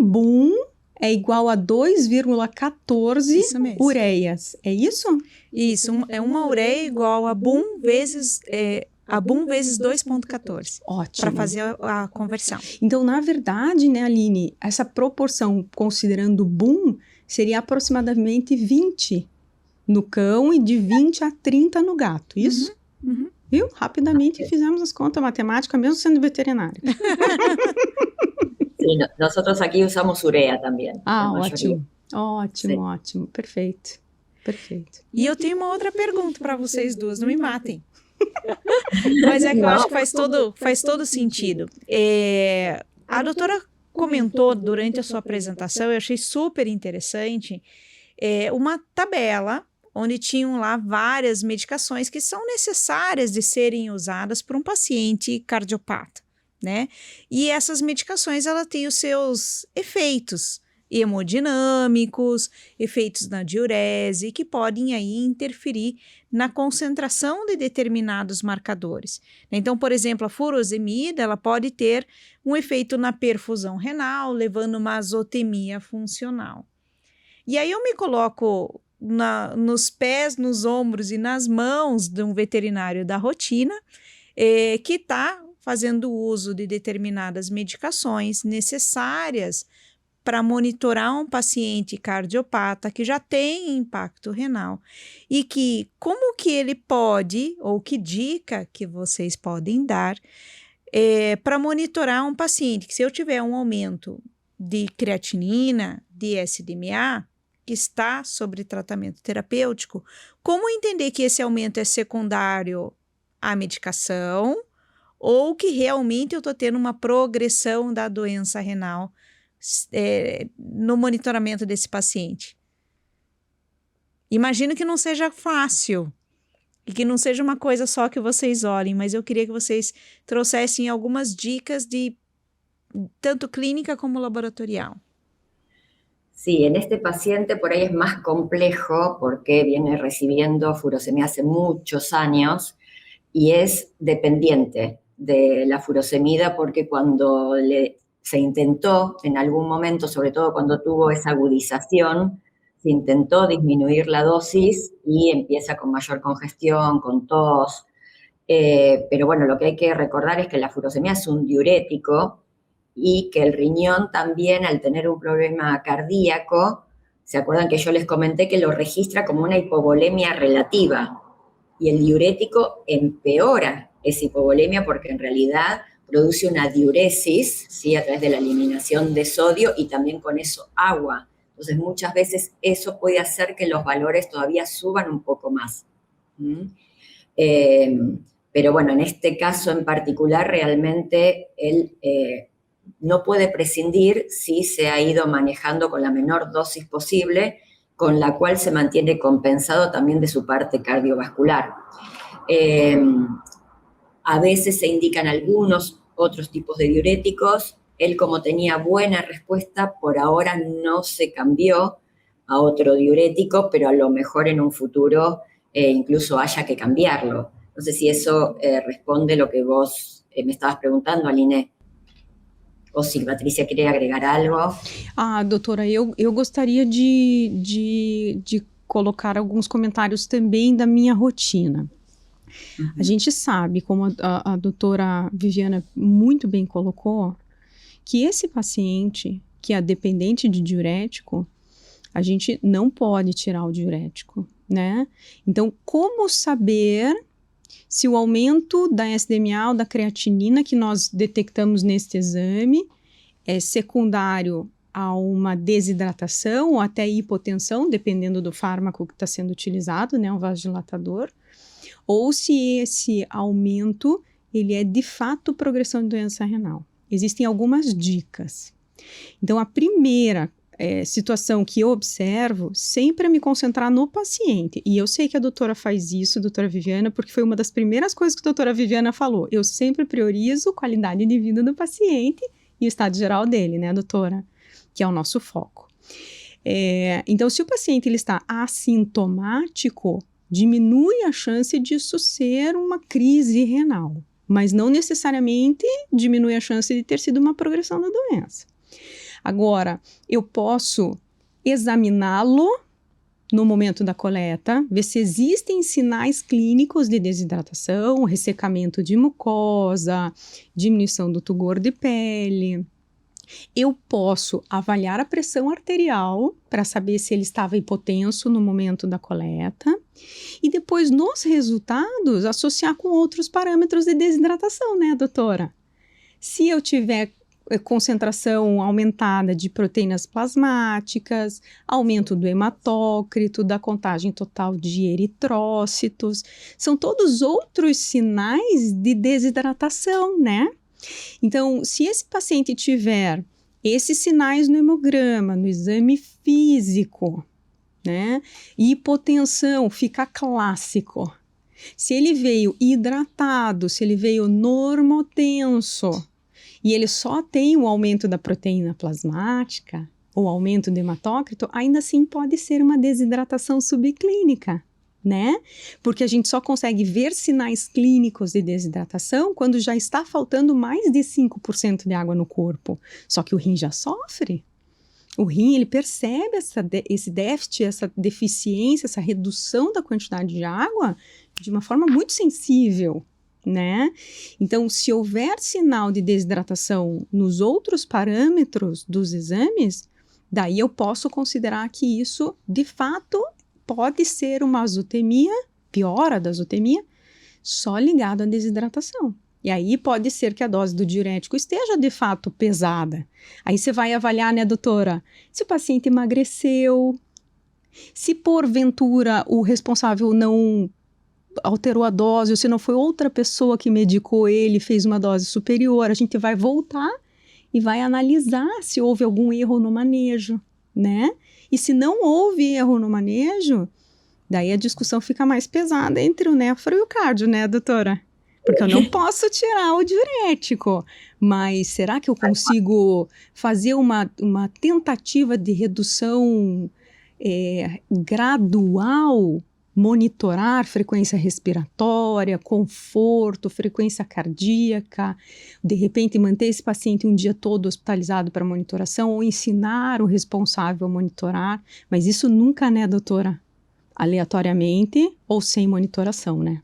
Boom é igual a 2,14 ureias. É isso? Isso, uma ureia igual a Boom vezes a BUM vezes 2,14. Ótimo. Para fazer a conversão. Então, na verdade, né, Aline, essa proporção, considerando BUM, seria aproximadamente 20 no cão e de 20 a 30 no gato, isso? Uhum. Viu? Rapidamente fizemos as contas matemáticas, mesmo sendo veterinário. Sí, nosotros aquí usamos urea también. Ah, la mayoría. ótimo. Perfeito. E eu tenho uma outra pergunta para vocês duas, não me matem. Mas é que eu acho que faz todo sentido. A doutora comentou durante a sua apresentação, eu achei super interessante, uma tabela onde tinham lá várias medicações que são necessárias de serem usadas por um paciente cardiopata, né? E essas medicações, ela têm os seus efeitos hemodinâmicos, efeitos na diurese, que podem aí interferir na concentração de determinados marcadores. Então, por exemplo, a furosemida, ela pode ter um efeito na perfusão renal, levando a uma azotemia funcional. E aí eu me coloco nos pés, nos ombros e nas mãos de um veterinário da rotina, que está fazendo uso de determinadas medicações necessárias para monitorar um paciente cardiopata que já tem impacto renal e que como que ele pode, ou que dica que vocês podem dar para monitorar um paciente que se eu tiver um aumento de creatinina, de SDMA, que está sobre tratamento terapêutico, como entender que esse aumento é secundário à medicação ou que realmente eu estou tendo uma progressão da doença renal no monitoramento desse paciente. Imagino que não seja fácil e que não seja uma coisa só que vocês olhem, mas eu queria que vocês trouxessem algumas dicas de tanto clínica como laboratorial. Sí, en este paciente por ahí es más complejo porque viene recibiendo furosemia hace muchos años y es dependiente de la furosemida porque cuando se intentó en algún momento, sobre todo cuando tuvo esa agudización, se intentó disminuir la dosis y empieza con mayor congestión, con tos. Pero bueno, lo que hay que recordar es que la furosemia es un diurético y que el riñón también, al tener un problema cardíaco, ¿se acuerdan que yo les comenté que lo registra como una hipovolemia relativa? Y el diurético empeora esa hipovolemia porque en realidad produce una diuresis, ¿sí? A través de la eliminación de sodio y también con eso agua. Entonces muchas veces eso puede hacer que los valores todavía suban un poco más. Pero bueno, en este caso en particular realmente él no puede prescindir si se ha ido manejando con la menor dosis posible, con la cual se mantiene compensado también de su parte cardiovascular. A veces se indican algunos otros tipos de diuréticos. Él, como tenía buena respuesta, por ahora no se cambió a otro diurético, pero a lo mejor en un futuro incluso haya que cambiarlo. No sé si eso responde lo que vos me estabas preguntando, Aline. Ou se Patrícia queria agregar algo. Doutora, eu gostaria de colocar alguns comentários também da minha rotina. Uhum. A gente sabe, como a doutora Viviana muito bem colocou, que esse paciente que é dependente de diurético, a gente não pode tirar o diurético, né? Então, como saber se o aumento da SDMA ou da creatinina que nós detectamos neste exame é secundário a uma desidratação ou até hipotensão, dependendo do fármaco que está sendo utilizado, né, um vasodilatador, ou se esse aumento ele é de fato progressão de doença renal. Existem algumas dicas. Então, a primeira situação que eu observo sempre é me concentrar no paciente. E eu sei que a doutora faz isso, a doutora Viviana, porque foi uma das primeiras coisas que a doutora Viviana falou. Eu sempre priorizo qualidade de vida do paciente e o estado geral dele, né, doutora? Que é o nosso foco. Então, se o paciente ele está assintomático, diminui a chance disso ser uma crise renal, mas não necessariamente diminui a chance de ter sido uma progressão da doença. Agora, eu posso examiná-lo no momento da coleta, ver se existem sinais clínicos de desidratação, ressecamento de mucosa, diminuição do tugor de pele. Eu posso avaliar a pressão arterial para saber se ele estava hipotenso no momento da coleta e depois, nos resultados, associar com outros parâmetros de desidratação, né, doutora? Se eu tiver concentração aumentada de proteínas plasmáticas, aumento do hematócrito, da contagem total de eritrócitos, são todos outros sinais de desidratação, né? Então, se esse paciente tiver esses sinais no hemograma, no exame físico, né? Hipotensão fica clássico. Se ele veio hidratado, se ele veio normotenso e ele só tem o aumento da proteína plasmática ou aumento do hematócrito, ainda assim pode ser uma desidratação subclínica, né? Porque a gente só consegue ver sinais clínicos de desidratação quando já está faltando mais de 5% de água no corpo. Só que o rim já sofre. O rim, ele percebe esse déficit, essa deficiência, essa redução da quantidade de água de uma forma muito sensível, né? Então, se houver sinal de desidratação nos outros parâmetros dos exames, daí eu posso considerar que isso, de fato, pode ser uma azotemia, piora da azotemia, só ligado à desidratação. E aí pode ser que a dose do diurético esteja de fato pesada. Aí você vai avaliar, né, doutora, se o paciente emagreceu, se porventura o responsável não alterou a dose, ou se não foi outra pessoa que medicou ele, fez uma dose superior, a gente vai voltar e vai analisar se houve algum erro no manejo, né? E se não houve erro no manejo, daí a discussão fica mais pesada entre o néfro e o cardio, né, doutora? Porque eu não posso tirar o diurético, mas será que eu consigo fazer uma tentativa de redução gradual, monitorar frequência respiratória, conforto, frequência cardíaca, de repente manter esse paciente um dia todo hospitalizado para monitoração ou ensinar o responsável a monitorar, mas isso nunca, né, doutora? Aleatoriamente ou sem monitoração, né?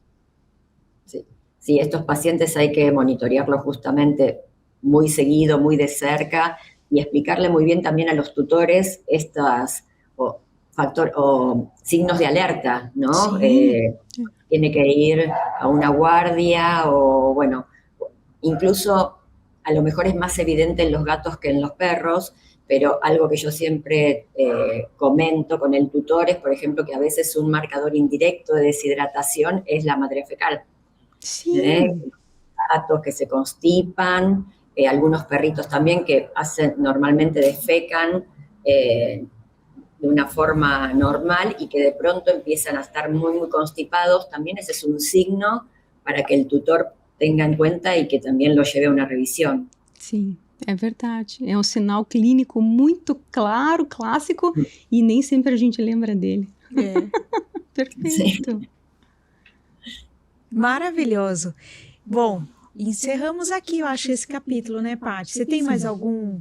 Sí, estos pacientes hay que monitorearlos justamente muy seguido, muy de cerca y explicarle muy bien también a los tutores estos signos de alerta, ¿no? Sí. Tiene que ir a una guardia o, bueno, incluso a lo mejor es más evidente en los gatos que en los perros, pero algo que yo siempre comento con el tutor es, por ejemplo, que a veces un marcador indirecto de deshidratación es la materia fecal. Sí. Gatos que se constipan, algunos perritos también que normalmente defecan de una forma normal y que de pronto empiezan a estar muy, muy constipados. También ese es un signo para que el tutor tenga en cuenta y que también lo lleve a una revisión. Sim, é verdade. É um sinal clínico muito claro, clássico, e nem sempre a gente lembra dele. Perfeito. Sim. Maravilhoso. Bom, encerramos aqui, eu acho, esse capítulo, né, Paty? Você tem mais algum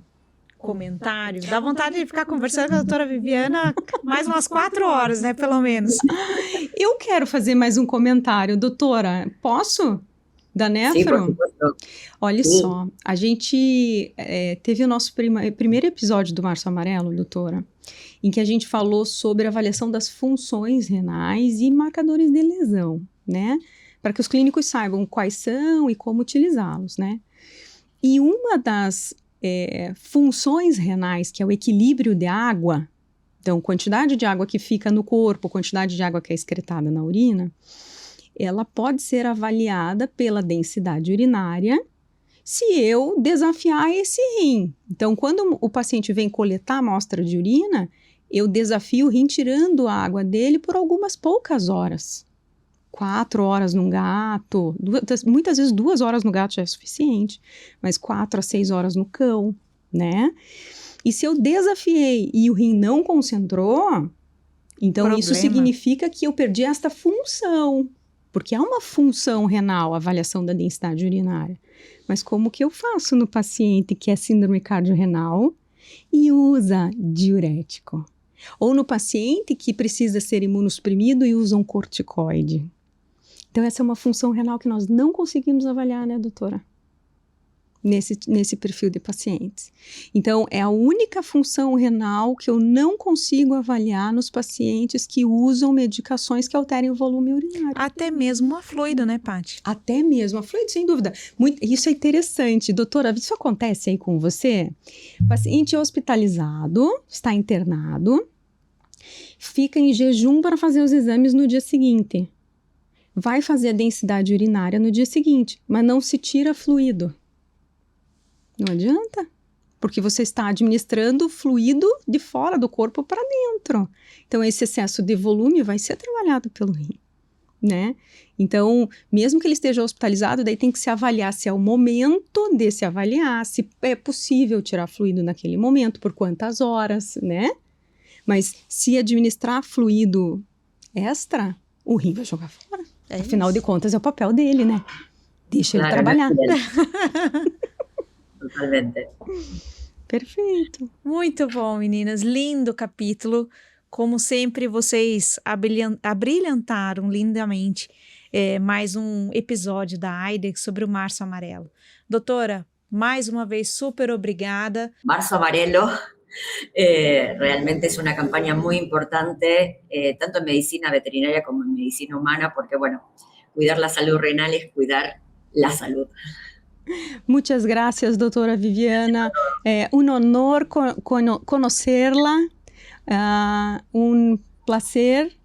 comentário? Dá vontade de ficar conversando com a doutora Viviana mais umas 4 horas, né, pelo menos. Eu quero fazer mais um comentário, doutora. Posso? Da Nefro? Sim, por supuesto. Olha só, a gente teve o nosso primeiro episódio do Março Amarelo, doutora, em que a gente falou sobre a avaliação das funções renais e marcadores de lesão, né? Para que os clínicos saibam quais são e como utilizá-los, né? E uma das funções renais, que é o equilíbrio de água, então, quantidade de água que fica no corpo, quantidade de água que é excretada na urina, ela pode ser avaliada pela densidade urinária se eu desafiar esse rim. Então, quando o paciente vem coletar a amostra de urina, eu desafio o rim tirando a água dele por algumas poucas horas. 4 horas num gato, muitas vezes 2 horas no gato já é suficiente, mas 4 a 6 horas no cão, né? E se eu desafiei e o rim não concentrou, então isso significa que eu perdi esta função, porque é uma função renal, a avaliação da densidade urinária. Mas como que eu faço no paciente que é síndrome cardiorrenal e usa diurético? Ou no paciente que precisa ser imunossuprimido e usa um corticoide. Então, essa é uma função renal que nós não conseguimos avaliar, né, doutora? Nesse perfil de pacientes. Então, é a única função renal que eu não consigo avaliar nos pacientes que usam medicações que alterem o volume urinário. Até mesmo a fluido, né, Paty? Até mesmo a fluido, sem dúvida. Isso é interessante. Doutora, isso acontece aí com você? Paciente hospitalizado, está internado, fica em jejum para fazer os exames no dia seguinte. Vai fazer a densidade urinária no dia seguinte, mas não se tira fluido. Não adianta, porque você está administrando fluido de fora do corpo para dentro. Então, esse excesso de volume vai ser trabalhado pelo rim, né? Então, mesmo que ele esteja hospitalizado, daí tem que se avaliar se é o momento de se avaliar, se é possível tirar fluido naquele momento, por quantas horas, né? Mas se administrar fluido extra, o rim vai jogar fora. Afinal de contas, é o papel dele, né? Deixa ele trabalhar. Totalmente. Perfeito. Muito bom, meninas. Lindo capítulo. Como sempre, vocês abrilhantaram lindamente mais um episódio da AIDEX sobre o Março Amarelo. Doutora, mais uma vez, super obrigada. Marzo Amarelo realmente es una campaña muy importante, tanto en medicina veterinaria como en medicina humana, porque, bueno, cuidar la salud renal es cuidar la salud. Muchas gracias, doutora Viviana. Un honor conocerla, un placer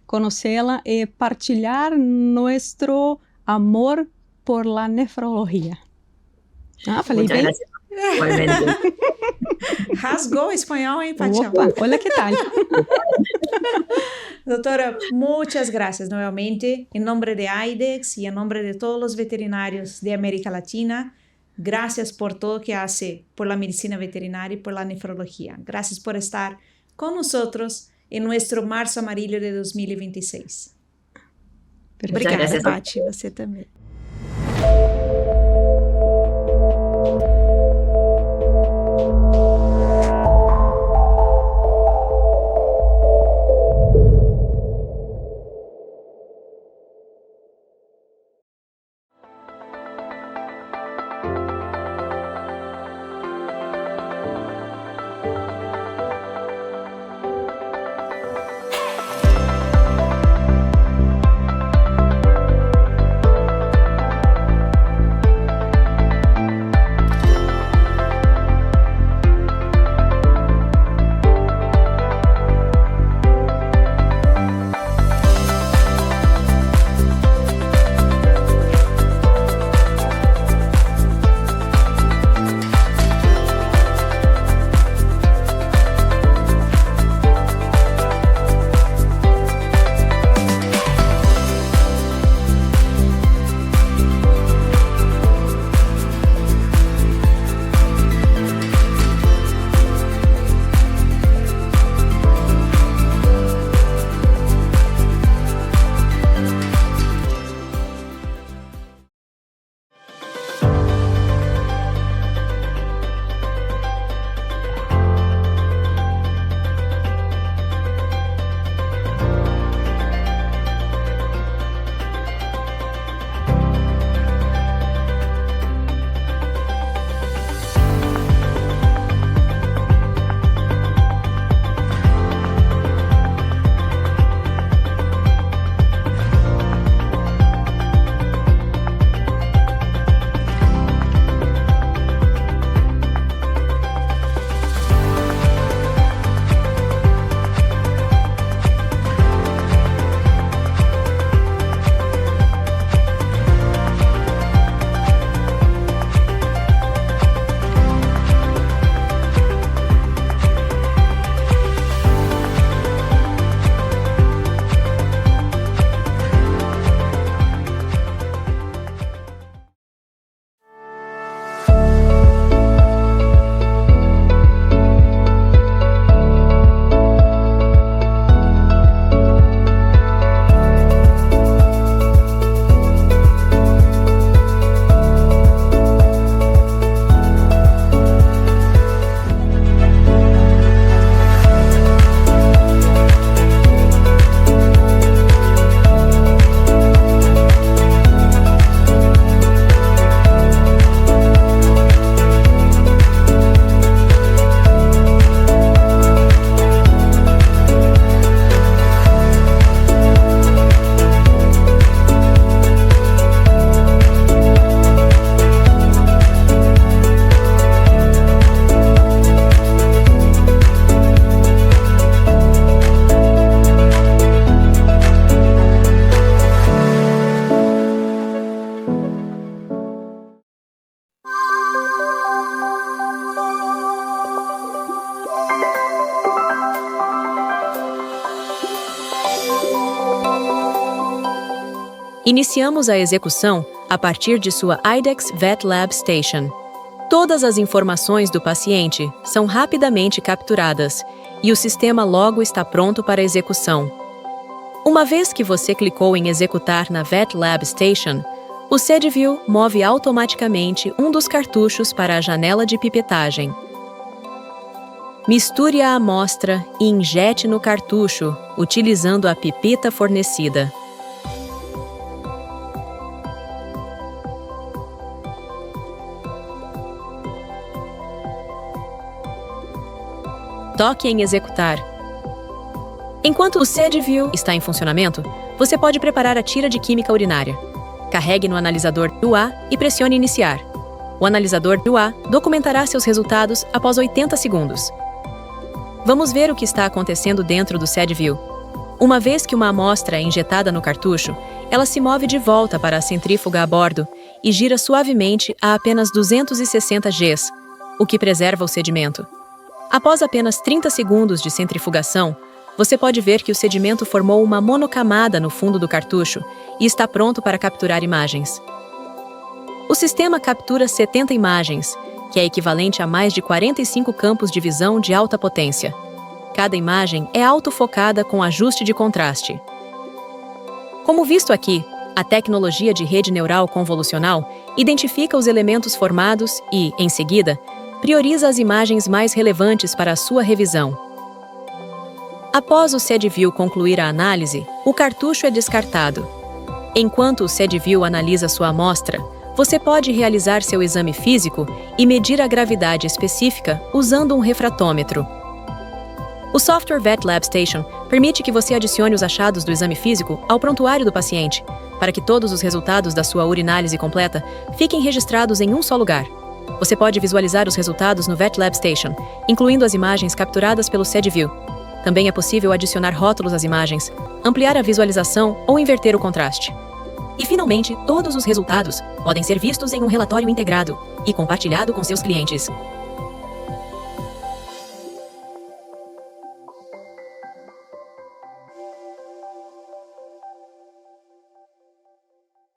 conocerla y partilhar nuestro amor por la nefrología. Falei Muchas bem? gracias. Igualmente. Rasgou o espanhol, hein, Paty? Opa, olha que tal. Doctora, muchas gracias nuevamente. En nombre de AIDEX y en nombre de todos los veterinarios de América Latina, gracias por todo que hace por la medicina veterinaria y por la nefrología. Gracias por estar con nosotros en nuestro Março Amarillo de 2026. Obrigada, gracias. Paty. Você também. Iniciamos a execução a partir de sua IDEXX VetLab Station. Todas as informações do paciente são rapidamente capturadas e o sistema logo está pronto para execução. Uma vez que você clicou em executar na VetLab Station, o SediVue move automaticamente um dos cartuchos para a janela de pipetagem. Misture a amostra e injete no cartucho, utilizando a pipeta fornecida. Toque em executar. Enquanto o SediVue está em funcionamento, você pode preparar a tira de química urinária. Carregue no analisador UA e pressione iniciar. O analisador UA documentará seus resultados após 80 segundos. Vamos ver o que está acontecendo dentro do SediVue. Uma vez que uma amostra é injetada no cartucho, ela se move de volta para a centrífuga a bordo e gira suavemente a apenas 260 Gs, o que preserva o sedimento. Após apenas 30 segundos de centrifugação, você pode ver que o sedimento formou uma monocamada no fundo do cartucho e está pronto para capturar imagens. O sistema captura 70 imagens, que é equivalente a mais de 45 campos de visão de alta potência. Cada imagem é autofocada com ajuste de contraste. Como visto aqui, a tecnologia de rede neural convolucional identifica os elementos formados e, em seguida, prioriza as imagens mais relevantes para a sua revisão. Após o SediVue concluir a análise, o cartucho é descartado. Enquanto o SediVue analisa sua amostra, você pode realizar seu exame físico e medir a gravidade específica usando um refratômetro. O software VetLab Station permite que você adicione os achados do exame físico ao prontuário do paciente, para que todos os resultados da sua urinálise completa fiquem registrados em um só lugar. Você pode visualizar os resultados no VetLab Station, incluindo as imagens capturadas pelo SediVue. Também é possível adicionar rótulos às imagens, ampliar a visualização ou inverter o contraste. E, finalmente, todos os resultados podem ser vistos em um relatório integrado e compartilhado com seus clientes.